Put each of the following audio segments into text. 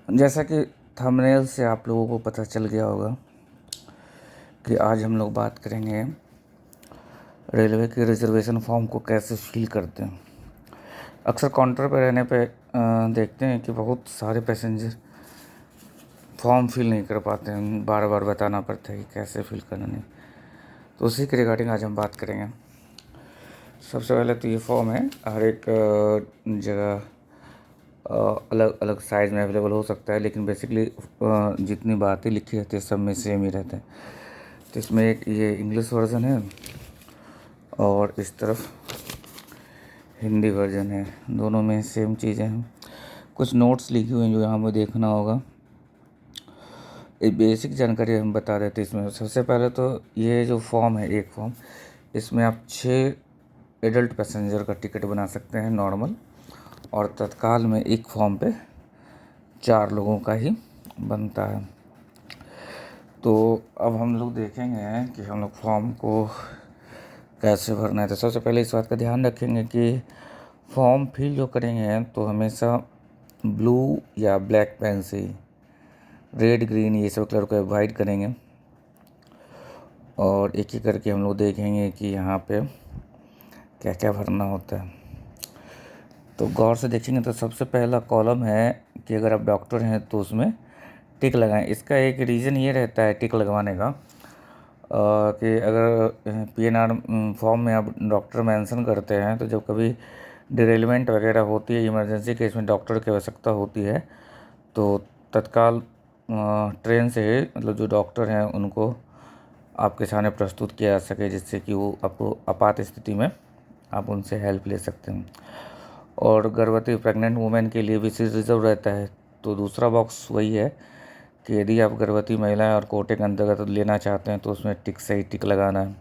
जैसा कि थंबनेल से आप लोगों को पता चल गया होगा कि आज हम लोग बात करेंगे रेलवे के रिजर्वेशन फॉर्म को कैसे फिल करते हैं। अक्सर काउंटर पर रहने पे देखते हैं कि बहुत सारे पैसेंजर फॉर्म फिल नहीं कर पाते हैं, बार बार बताना पड़ता है कि कैसे फिल करना नहीं। तो उसी के रिगार्डिंग आज हम बात करेंगे। सबसे पहले तो ये फॉर्म है, हर एक जगह अलग अलग साइज़ में अवेलेबल हो सकता है, लेकिन बेसिकली जितनी बातें लिखी रहती है सब में सेम ही रहता है। तो इसमें एक ये इंग्लिश वर्ज़न है और इस तरफ हिंदी वर्ज़न है, दोनों में सेम चीज़ें हैं। कुछ नोट्स लिखी हुई हैं जो यहाँ पर देखना होगा। एक बेसिक जानकारी हम बता देते हैं इसमें। सबसे पहले तो ये जो फॉर्म है, एक फॉर्म, इसमें आप 6 एडल्ट पैसेंजर का टिकट बना सकते हैं नॉर्मल, और तत्काल में एक फॉर्म पे 4 लोगों का ही बनता है। तो अब हम लोग देखेंगे कि हम लोग फॉर्म को कैसे भरना है। तो सबसे पहले इस बात का ध्यान रखेंगे कि फॉर्म फिल जो करेंगे तो हमेशा ब्लू या ब्लैक पेन से ही, रेड ग्रीन ये सब कलर को अवॉइड करेंगे। और एक एक करके हम लोग देखेंगे कि यहाँ पे क्या क्या भरना होता है। तो गौर से देखेंगे तो सबसे पहला कॉलम है कि अगर आप डॉक्टर हैं तो उसमें टिक लगाएं। इसका एक रीज़न ये रहता है टिक लगवाने का कि अगर पीएनआर फॉर्म में आप डॉक्टर मेंशन करते हैं तो जब कभी डिरेलमेंट वगैरह होती है, इमरजेंसी केस में डॉक्टर की आवश्यकता होती है, तो तत्काल ट्रेन से मतलब जो डॉक्टर हैं उनको आपके सामने प्रस्तुत किया जा सके, जिससे कि वो आपको आपात स्थिति में आप उनसे हेल्प ले सकते हैं। और गर्भवती प्रेग्नेंट वुमेन के लिए भी सीट रिजर्व रहता है। तो दूसरा बॉक्स वही है कि यदि आप गर्भवती महिलाएं और कोटे के अंतर्गत लेना चाहते हैं तो उसमें टिक से ही टिक लगाना है।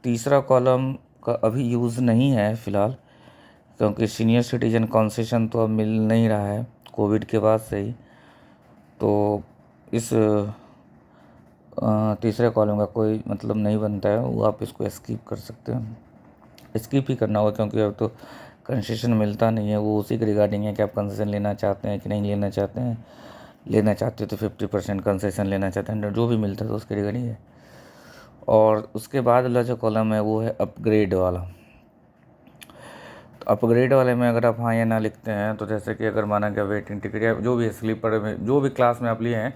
तीसरा कॉलम का अभी यूज़ नहीं है फ़िलहाल, क्योंकि सीनियर सिटीजन कंसेशन तो अब मिल नहीं रहा है कोविड के बाद से ही। तो इस तीसरे कॉलम का कोई मतलब नहीं बनता है, वो आप इसको स्किप कर सकते हैं। स्किप ही करना होगा क्योंकि अब तो कंसेशन मिलता नहीं है। वो उसी के रिगार्डिंग है कि आप कंसेशन लेना चाहते हैं कि नहीं लेना चाहते हैं। लेना चाहते हो तो 50% कंसेशन, लेना चाहते हैं जो भी मिलता है तो उसके रिगार्डिंग है। और उसके बाद वाला जो कॉलम है वो है अपग्रेड वाला। तो अपग्रेड वाले में अगर आप हाँ या ना लिखते हैं तो जैसे कि अगर माना गया वेटिंग टिकट या जो भी स्लीपर में जो भी क्लास में आप लिए हैं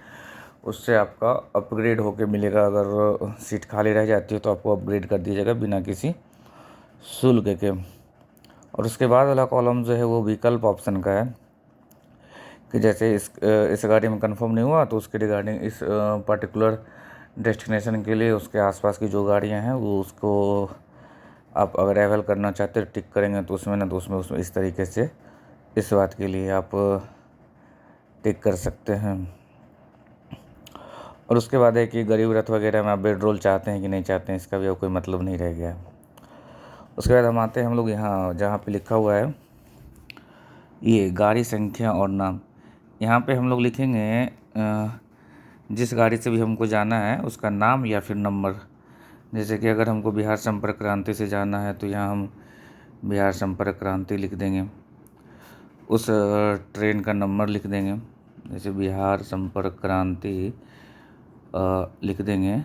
उससे आपका अपग्रेड होके मिलेगा। अगर सीट खाली रह जाती है तो आपको अपग्रेड कर दिया जाएगा बिना किसी शुल्क के। और उसके बाद वाला कॉलम जो है वो विकल्प ऑप्शन का है कि जैसे इस गाड़ी में कंफर्म नहीं हुआ तो उसके रिगार्डिंग इस पर्टिकुलर डेस्टिनेशन के लिए उसके आसपास की जो गाड़ियां हैं वो उसको आप अगर अवेल करना चाहते हैं टिक करेंगे तो उसमें ना, तो उसमें इस तरीके से इस बात के लिए आप टिक कर सकते हैं। और उसके बाद है कि गरीब रथ वगैरह में आप बेड रोल चाहते हैं कि नहीं चाहते हैं, इसका भी अब कोई मतलब नहीं रह गया। उसके बाद हम आते हैं हम लोग यहाँ जहाँ पे लिखा हुआ है ये गाड़ी संख्या और नाम। यहाँ पे हम लोग लिखेंगे जिस गाड़ी से भी हमको जाना है उसका नाम या फिर नंबर। जैसे कि अगर हमको बिहार संपर्क क्रांति से जाना है तो यहाँ हम बिहार संपर्क क्रांति लिख देंगे। उस ट्रेन का नंबर लिख देंगे, जैसे बिहार संपर्क क्रांति लिख देंगे,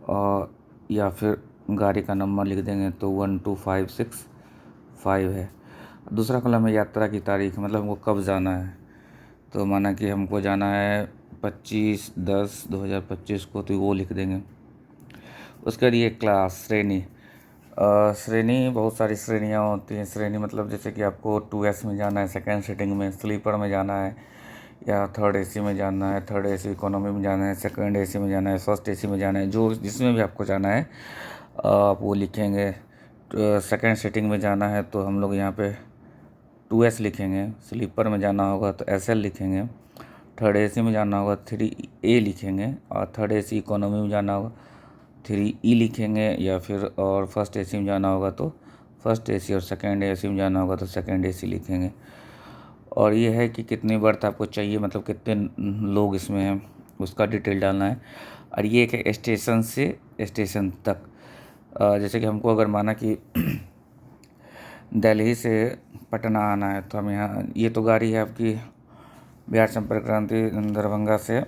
और या फिर गाड़ी का नंबर लिख देंगे तो 12565 है। दूसरा कॉलम है यात्रा की तारीख, मतलब हमको कब जाना है। तो माना कि हमको जाना है 25/10/2025 को, तो वो लिख देंगे। उसके बाद ये क्लास श्रेणी। श्रेणी बहुत सारी श्रेणियाँ होती हैं। श्रेणी मतलब जैसे कि आपको 2S में जाना है, सेकेंड सीटिंग में, स्लीपर में जाना है, या थर्ड AC में जाना है, थर्ड AC इकोनॉमी में जाना है, सेकंड AC में जाना है, फर्स्ट AC में जाना है, जो जिसमें भी आपको जाना है आप वो लिखेंगे। सेकंड सीटिंग में जाना है तो हम लोग यहाँ पे 2S लिखेंगे, स्लीपर में जाना होगा तो SL लिखेंगे, थर्ड AC में जाना होगा 3A लिखेंगे, और थर्ड AC इकोनॉमी में जाना होगा 3E लिखेंगे, या फिर और फर्स्ट AC में जाना होगा तो फर्स्ट AC, और सेकंड AC में जाना होगा तो सेकंड AC लिखेंगे। और ये है कि कितनी बर्थ आपको चाहिए, मतलब कितने लोग इसमें हैं उसका डिटेल डालना है। और ये है स्टेशन से स्टेशन तक। जैसे कि हमको अगर माना कि दिल्ली से पटना आना है तो हम यहाँ, ये तो गाड़ी है आपकी बिहार संपर्क क्रांति दरभंगा से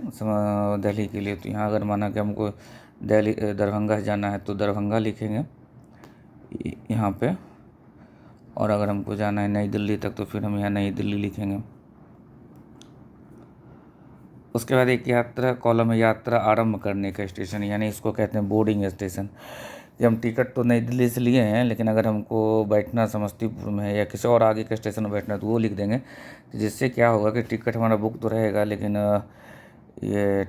दिल्ली के लिए। तो यहाँ अगर माना कि हमको दिल्ली दरभंगा जाना है तो दरभंगा लिखेंगे यहाँ पे, और अगर हमको जाना है नई दिल्ली तक तो फिर हम यहाँ नई दिल्ली लिखेंगे। उसके बाद एक यात्रा कॉलम है, यात्रा आरंभ करने का स्टेशन, यानी इसको कहते हैं बोर्डिंग स्टेशन। कि हम टिकट तो नई दिल्ली से लिए हैं, लेकिन अगर हमको बैठना समस्तीपुर में है या किसी और आगे के स्टेशन में बैठना है तो वो लिख देंगे। तो जिससे क्या होगा कि टिकट हमारा बुक तो रहेगा, लेकिन ये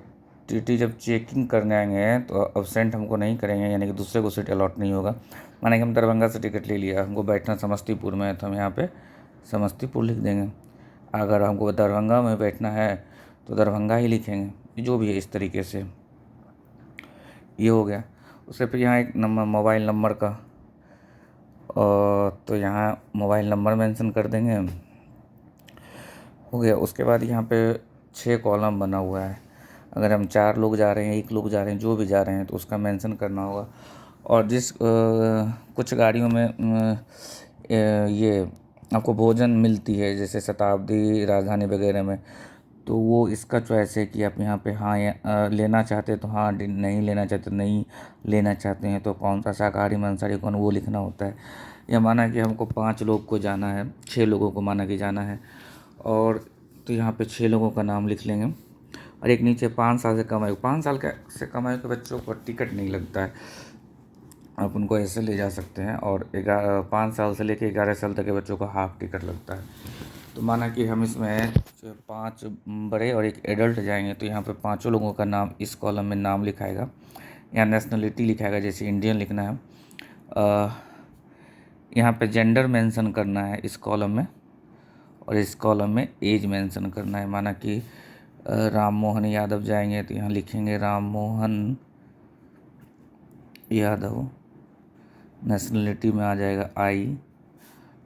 टीटी जब चेकिंग करने आएंगे तो अब्सेंट हमको नहीं करेंगे, यानी कि दूसरे को सीट अलॉट नहीं होगा। माने कि हम दरभंगा से टिकट ले लिया, हमको बैठना समस्तीपुर में है तो हम यहाँ पे समस्तीपुर लिख देंगे। अगर हमको दरभंगा में बैठना है तो दरभंगा ही लिखेंगे, जो भी है इस तरीके से। ये हो गया। उससे फिर यहाँ एक नंबर, मोबाइल नंबर का, और तो यहाँ मोबाइल नंबर मेंशन कर देंगे, हो गया। उसके बाद यहाँ पे 6 कॉलम बना हुआ है। अगर हम 4 लोग जा रहे हैं, 1 लोग जा रहे हैं, जो भी जा रहे हैं तो उसका मेंशन करना होगा। और जिस कुछ गाड़ियों में ये आपको भोजन मिलती है, जैसे शताब्दी, राजधानी वगैरह में, तो वो इसका चॉइस है कि आप यहाँ पे हाँ लेना चाहते हैं तो हाँ, नहीं लेना चाहते नहीं लेना चाहते हैं तो कौन सा शाकाहारी मांसाहारी कौन, वो लिखना होता है। या माना कि हमको 5 लोग को जाना है, 6 लोगों को माना कि जाना है, और तो यहाँ पे 6 लोगों का नाम लिख लेंगे। और एक नीचे 5 साल से कम आयु, 5 साल से कम आयु के बच्चों को टिकट नहीं लगता है, आप उनको ऐसे ले जा सकते हैं। और 5 साल से लेकर 11 साल तक के बच्चों को हाफ टिकट लगता है। तो माना कि हम इसमें 5 बड़े और 1 एडल्ट जाएंगे, तो यहाँ पे 5 लोगों का नाम इस कॉलम में नाम लिखाएगा। यहाँ नेशनलिटी लिखाएगा, जैसे इंडियन लिखना है। यहाँ पे जेंडर मेंशन करना है इस कॉलम में, और इस कॉलम में एज मेंशन करना है। माना कि राम मोहन यादव जाएंगे तो यहाँ लिखेंगे राम मोहन यादव। नेशनलिटी में आ जाएगा आई,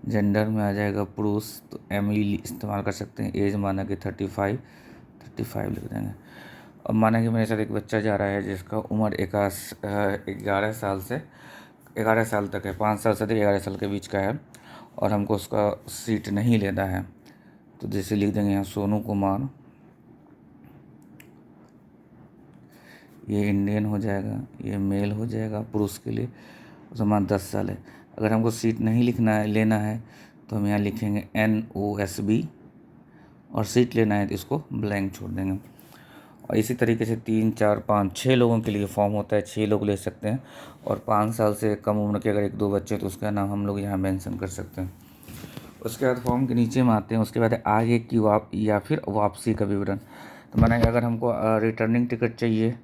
जेंडर में आ जाएगा पुरुष, तो एमई इस्तेमाल कर सकते हैं। एज माना कि 35 लिख देंगे। अब माना कि मेरे साथ एक बच्चा जा रहा है जिसका उम्र 11 साल से 11 साल तक है, 5 साल से 11 साल के बीच का है, और हमको उसका सीट नहीं लेना है, तो जैसे लिख देंगे यहाँ सोनू कुमार। ये इंडियन हो जाएगा, ये मेल हो जाएगा पुरुष के लिए, समान 10 साल है। अगर हमको सीट नहीं लिखना है, लेना है, तो हम यहाँ लिखेंगे NOSB, और सीट लेना है तो इसको ब्लैंक छोड़ देंगे। और इसी तरीके से 3, 4, 5, 6 लोगों के लिए फॉर्म होता है, 6 लोग ले सकते हैं। और 5 साल से कम उम्र के अगर 1-2 बच्चे तो उसका नाम हम लोग यहाँ मेंशन कर सकते हैं। उसके बाद फॉर्म के नीचे में आते हैं, उसके बाद आगे की या फिर वापसी का विवरण। तो माना कि अगर हमको रिटर्निंग टिकट चाहिए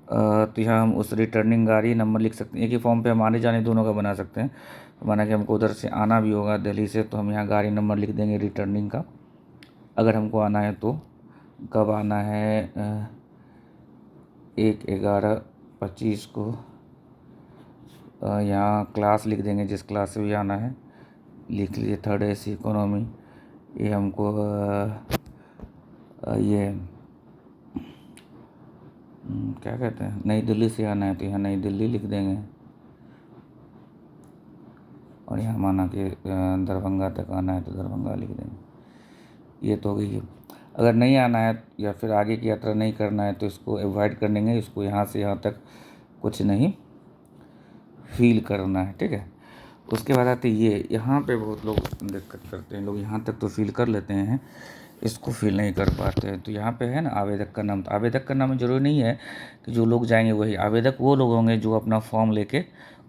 तो यहाँ हम उस रिटर्निंग गाड़ी नंबर लिख सकते हैं। एक ही फॉर्म पे हम आने जाने दोनों का बना सकते हैं। तो माना कि हमको उधर से आना भी होगा दिल्ली से, तो हम यहाँ गाड़ी नंबर लिख देंगे रिटर्निंग का, अगर हमको आना है तो। कब आना है, 1/11/25 को। यहाँ क्लास लिख देंगे, जिस क्लास से भी आना है लिख लीजिए, 3rd AC इकोनॉमी। ये हमको ये क्या कहते हैं, नई दिल्ली से आना है तो यहाँ नई दिल्ली लिख देंगे। और यहाँ माना कि दरभंगा तक आना है तो दरभंगा लिख देंगे। ये तो हो गई है। अगर नहीं आना है या फिर आगे की यात्रा नहीं करना है तो इसको अवॉइड कर देंगे, इसको यहाँ से यहाँ तक कुछ नहीं फील करना है, ठीक है। उसके बाद आते ये, यहाँ पे बहुत लोग दिक्कत करते हैं, लोग यहाँ तक तो फील कर लेते हैं, इसको फील नहीं कर पाते हैं। तो यहाँ पे है ना आवेदक का नाम, तो आवेदक का नाम जरूरी नहीं है कि जो लोग जाएंगे वही आवेदक, वो लोग होंगे जो अपना फॉर्म लेके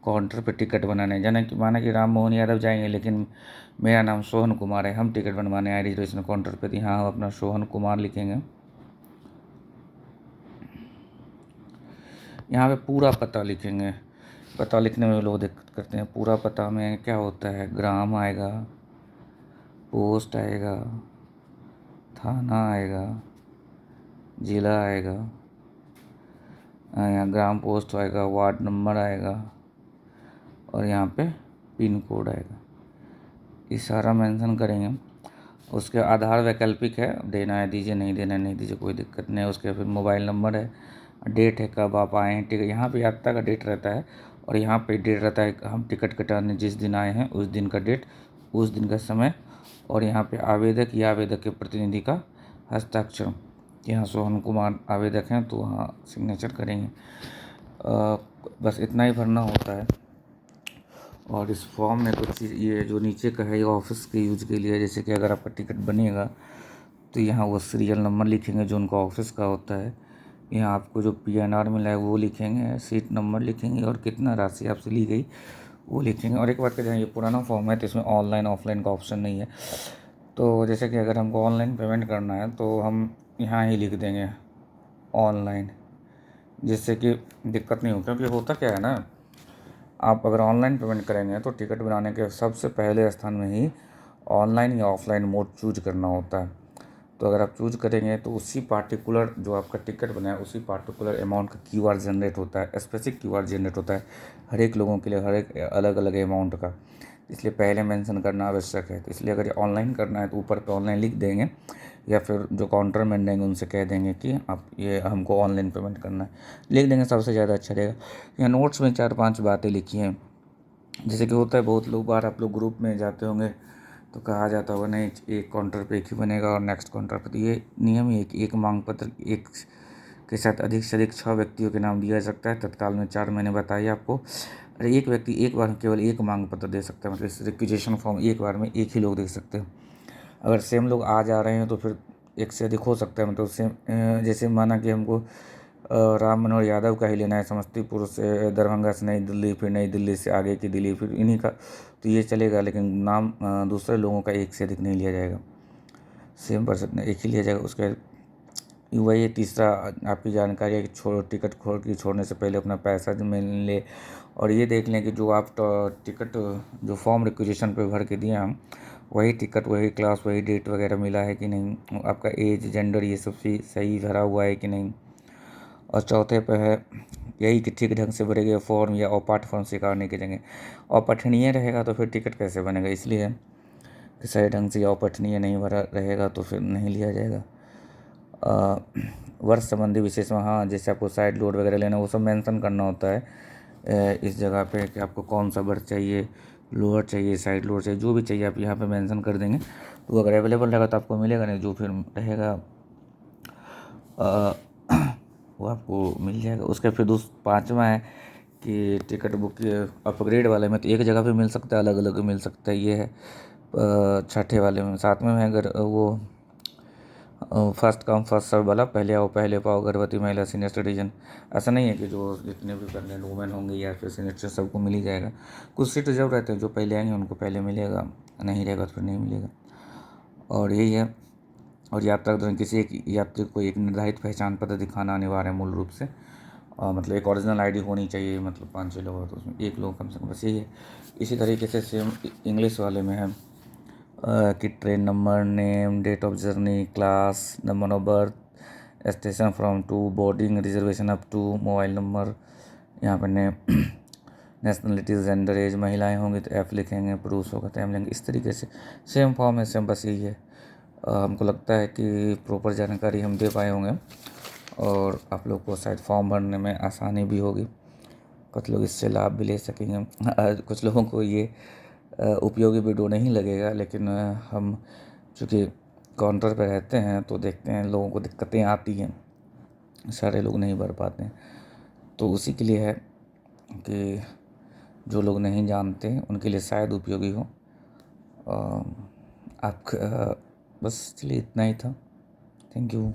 काउंटर पे टिकट बनाने जाना। कि माना कि राम मोहन यादव जाएंगे, लेकिन मेरा नाम सोहन कुमार है, हम टिकट बनवाने आए रिजर्वेशन काउंटर पे, तो यहाँ हम अपना सोहन कुमार लिखेंगे। यहाँ पे पूरा पता लिखेंगे। पता लिखने में लोग दिक्कत करते हैं। पूरा पता में क्या होता है, ग्राम आएगा, पोस्ट आएगा, थाना आएगा, ज़िला आएगा, यहाँ ग्राम पोस्ट आएगा, वार्ड नंबर आएगा, और यहाँ पे पिन कोड आएगा। ये सारा मेंशन करेंगे। उसके आधार वैकल्पिक है, देना है दीजिए, नहीं देना है नहीं दीजिए, कोई दिक्कत नहीं है। उसके फिर मोबाइल नंबर है, डेट है कब आप आए हैं, ठीक है। यहाँ पे यात्रा का डेट रहता है, और यहाँ पे डेट रहता है हम टिकट कटाने जिस दिन आए हैं उस दिन का डेट, उस दिन का समय, और यहाँ पे आवेदक या आवेदक के प्रतिनिधि का हस्ताक्षर। यहाँ सोहन कुमार आवेदक हैं तो वहाँ सिग्नेचर करेंगे। बस इतना ही भरना होता है। और इस फॉर्म में कुछ चीज़ ये जो नीचे का है ये ऑफिस के यूज के लिए, जैसे कि अगर आपका टिकट बनेगा तो यहाँ वो सीरियल नंबर लिखेंगे जो उनका ऑफिस का होता है। यहाँ आपको जो PNR मिला है वो लिखेंगे, सीट नंबर लिखेंगे और कितना राशि आपसे ली गई वो लिखेंगे। और एक बात करें, ये पुराना फॉर्म है तो इसमें ऑनलाइन ऑफलाइन का ऑप्शन नहीं है। तो जैसे कि अगर हमको ऑनलाइन पेमेंट करना है तो हम यहाँ ही लिख देंगे ऑनलाइन, जिससे कि दिक्कत नहीं हो। क्योंकि होता क्या है ना, आप अगर ऑनलाइन पेमेंट करेंगे तो टिकट बनाने के सबसे पहले स्थान में ही ऑनलाइन या ऑफलाइन मोड चूज करना होता है। तो अगर आप चूज करेंगे तो उसी पार्टिकुलर जो आपका टिकट बना है उसी पार्टिकुलर अमाउंट का QR जनरेट होता है, स्पेसिफिक QR जनरेट होता है हर एक लोगों के लिए, हर एक अलग अलग अमाउंट का। इसलिए पहले मेंशन करना आवश्यक है। तो इसलिए अगर ये ऑनलाइन करना है तो ऊपर पे ऑनलाइन लिख देंगे, या फिर जो काउंटर मैन रहेंगे उनसे कह देंगे कि आप ये हमको ऑनलाइन पेमेंट करना है, लिख देंगे, सबसे ज़्यादा अच्छा रहेगा। यहाँ नोट्स में 4-5 बातें लिखी हैं। जैसे कि होता है बहुत लोग बार आप लोग ग्रुप में जाते होंगे तो कहा जाता होगा नहीं एक काउंटर पे एक ही बनेगा और नेक्स्ट काउंटर पे, तो ये नियम ही है कि एक मांग पत्र एक के साथ अधिक से अधिक 6 व्यक्तियों के नाम दिया जा सकता है। तत्काल में 4 मैंने बताया आपको। अरे एक व्यक्ति एक बार केवल एक मांग पत्र दे सकता है, मतलब इस रिक्विजिशन फॉर्म एक बार में एक ही लोग दे सकते हैं। अगर सेम लोग आ जा रहे हैं तो फिर एक से अधिक हो सकता है। मतलब सेम जैसे माना कि हमको राम मनोहर यादव का ही लेना है, समस्तीपुर से दरभंगा से नई दिल्ली, फिर नई दिल्ली से आगे की दिल्ली, फिर इन्हीं का, तो ये चलेगा। लेकिन नाम दूसरे लोगों का एक से अधिक नहीं लिया जाएगा, सेम पर्सन एक ही लिया जाएगा। उसके वही तीसरा आपकी जानकारी है कि टिकट छोड़ने से पहले अपना पैसा मिल ले, और ये देख लें कि जो आप टिकट जो फॉर्म रिक्वेजिशन पे भर के दिए हम, वही टिकट वही क्लास वही डेट वगैरह मिला है कि नहीं, आपका एज जेंडर ये सब सही भरा हुआ है कि नहीं। और चौथे पे है यही कि ठीक ढंग से भरे गए फॉर्म या अपाठ फॉर्म स्वीकार नहीं करेंगे। अपठनीय रहेगा तो फिर टिकट कैसे बनेगा, इसलिए कि सही ढंग से या अपठनीय नहीं भरा रहेगा तो फिर नहीं लिया जाएगा। वर्ष संबंधी विशेष में, हाँ जैसे आपको साइड लोड वगैरह लेना वो सब मेंशन करना होता है इस जगह पे कि आपको कौन सा वर्ष चाहिए, लोअर चाहिए, साइड लोड चाहिए, जो भी चाहिए आप यहाँ पे मेंशन कर देंगे। तो अगर अवेलेबल रहेगा तो आपको मिलेगा, नहीं जो फिर रहेगा वो आपको मिल जाएगा। उसका फिर 5वां है कि टिकट बुक अपग्रेड वाले में तो एक जगह पे मिल सकता है, अलग अलग मिल सकता है, ये है। छठे वाले में, 7वें में अगर वो फर्स्ट कम फर्स्ट सर्व वाला, पहले आओ पहले पाओ, गर्भवती महिला, सीनियर सिटीजन, ऐसा नहीं है कि जो जितने भी प्रेगनेंट वुमेन होंगे या फिर सीनियर सिटीजन सबको मिल ही जाएगा। कुछ सीट रिजर्व रहते हैं, जो पहले आएंगे उनको पहले मिलेगा, नहीं रहेगा तो फिर नहीं मिलेगा। और यही है। और यात्रा के दौरान किसी एक यात्री को एक निर्धारित पहचान पत्र दिखाना अनिवार्य है मूल रूप से, मतलब एक ओरिजिनल ID होनी चाहिए। मतलब 5-6 लोग हो तो उसमें एक लोग कम से कम, बस यही है। इसी तरीके से सेम इंग्लिश वाले में है कि train number, name, date of journey, class, number of berth, station from to, boarding, reservation up to, mobile number, यहाँ पर नेम, नेशनलिटी, जेंडर, एज, महिलाएं होंगी तो F लिखेंगे, पुरुष होगा तो M लिखेंगे। इस तरीके से सेम फॉर्म है, सेम, बस यही है। हमको लगता है कि प्रॉपर जानकारी हम दे पाए होंगे और आप लोग को शायद फॉर्म भरने में आसानी भी होगी, कुछ लोग इससे लाभ भी ले सकेंगे। कुछ लोगों को ये उपयोगी वीडियो नहीं लगेगा, लेकिन हम चूँकि काउंटर पर रहते हैं तो देखते हैं लोगों को दिक्कतें आती हैं, सारे लोग नहीं भर पाते हैं। तो उसी के लिए है कि जो लोग नहीं जानते उनके लिए शायद उपयोगी हो। आप बस चलिए इतना ही था। Thank you.